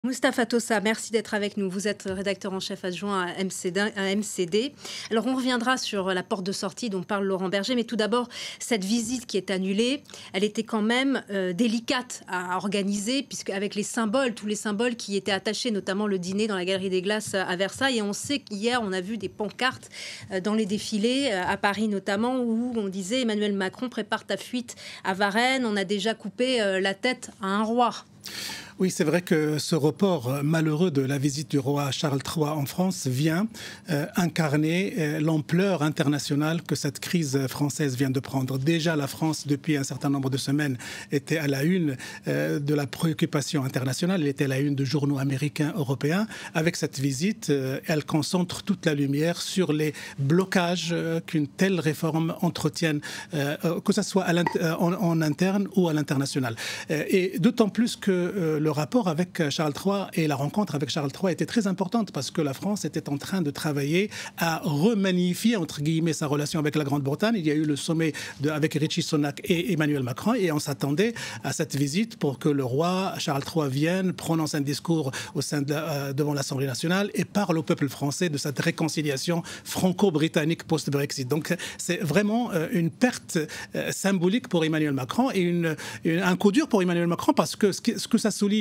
Mustapha Tossa, merci d'être avec nous. Vous êtes rédacteur en chef adjoint à MCD. Alors, on reviendra sur la porte de sortie dont parle Laurent Berger, mais tout d'abord, cette visite qui est annulée, elle était quand même délicate à organiser, puisque avec les symboles, tous les symboles qui étaient attachés, notamment le dîner dans la Galerie des Glaces à Versailles. Et on sait qu'hier, on a vu des pancartes dans les défilés, à Paris notamment, où on disait Emmanuel Macron, prépare ta fuite à Varennes. On a déjà coupé la tête à un roi. Oui, c'est vrai que ce report malheureux de la visite du roi Charles III en France vient incarner l'ampleur internationale que cette crise française vient de prendre. Déjà, la France, depuis un certain nombre de semaines, était à la une de la préoccupation internationale. Elle était à la une de journaux américains, européens. Avec cette visite, elle concentre toute la lumière sur les blocages qu'une telle réforme entretienne, que ce soit en interne ou à l'international. Et d'autant plus que le rapport avec Charles III et la rencontre avec Charles III était très importante parce que la France était en train de travailler à remanifier, entre guillemets, sa relation avec la Grande-Bretagne. Il y a eu le sommet avec Richie Sunak et Emmanuel Macron et on s'attendait à cette visite pour que le roi Charles III vienne, prononce un discours devant l'Assemblée nationale et parle au peuple français de cette réconciliation franco-britannique post-Brexit. Donc c'est vraiment une perte symbolique pour Emmanuel Macron et un coup dur pour Emmanuel Macron parce que ce que ça souligne,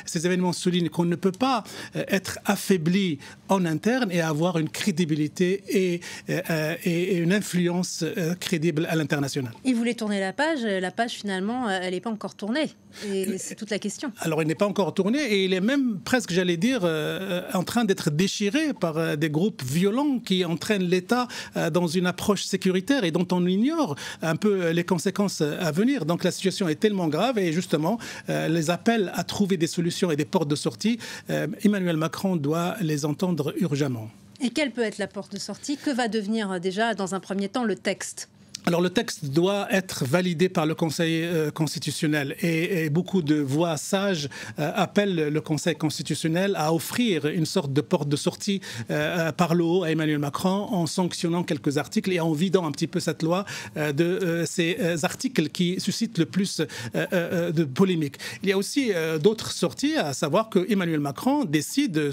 ces événements soulignent qu'on ne peut pas être affaibli en interne et avoir une crédibilité et une influence crédible à l'international. Il voulait tourner la page finalement, elle n'est pas encore tournée. Et c'est toute la question. Alors il n'est pas encore tourné et il est même presque, j'allais dire, en train d'être déchiré par des groupes violents qui entraînent l'État dans une approche sécuritaire et dont on ignore un peu les conséquences à venir. Donc la situation est tellement grave et justement les appels à trouver des solutions et des portes de sortie, Emmanuel Macron doit les entendre urgemment. Et quelle peut être la porte de sortie? Que va devenir déjà, dans un premier temps, le texte? Alors le texte doit être validé par le Conseil constitutionnel et beaucoup de voix sages appellent le Conseil constitutionnel à offrir une sorte de porte de sortie par le haut à Emmanuel Macron en sanctionnant quelques articles et en vidant un petit peu cette loi de ces articles qui suscitent le plus de polémiques. Il y a aussi d'autres sorties, à savoir que Emmanuel Macron décide,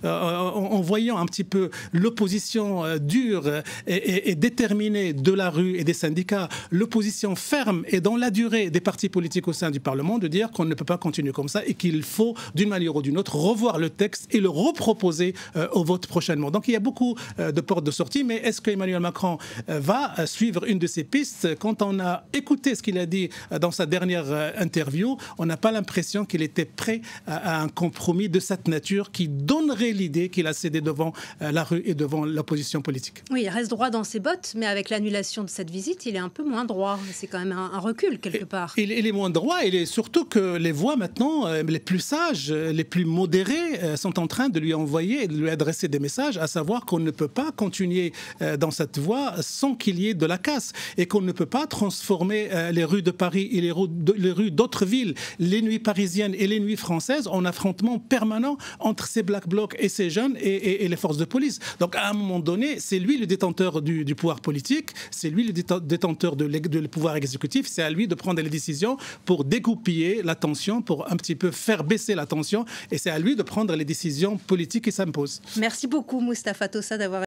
en voyant un petit peu l'opposition dure et déterminée de la rue et des syndicats, l'opposition ferme et dans la durée des partis politiques au sein du Parlement, de dire qu'on ne peut pas continuer comme ça et qu'il faut, d'une manière ou d'une autre, revoir le texte et le reproposer au vote prochainement. Donc il y a beaucoup de portes de sortie, mais est-ce qu'Emmanuel Macron va suivre une de ces pistes? Quand on a écouté ce qu'il a dit dans sa dernière interview, on n'a pas l'impression qu'il était prêt à un compromis de cette nature qui donnerait l'idée qu'il a cédé devant la rue et devant l'opposition politique. Oui, il reste droit dans ses bottes, mais avec l'annulation de cette visite, il est un peu moins droit. C'est quand même un recul quelque part. Il est moins droit, et surtout que les voix maintenant, les plus sages, les plus modérées, sont en train de lui envoyer et de lui adresser des messages, à savoir qu'on ne peut pas continuer dans cette voie sans qu'il y ait de la casse et qu'on ne peut pas transformer les rues de Paris et les rues d'autres villes, les nuits parisiennes et les nuits françaises, en affrontement permanent entre ces Black Blocs et ces jeunes et les forces de police. Donc à un moment donné, c'est lui le détenteur du pouvoir politique, c'est lui le détenteur de pouvoir exécutif, c'est à lui de prendre les décisions pour dégoupiller la tension, pour un petit peu faire baisser la tension, et c'est à lui de prendre les décisions politiques qui s'imposent. Merci beaucoup Mustapha Tossa d'avoir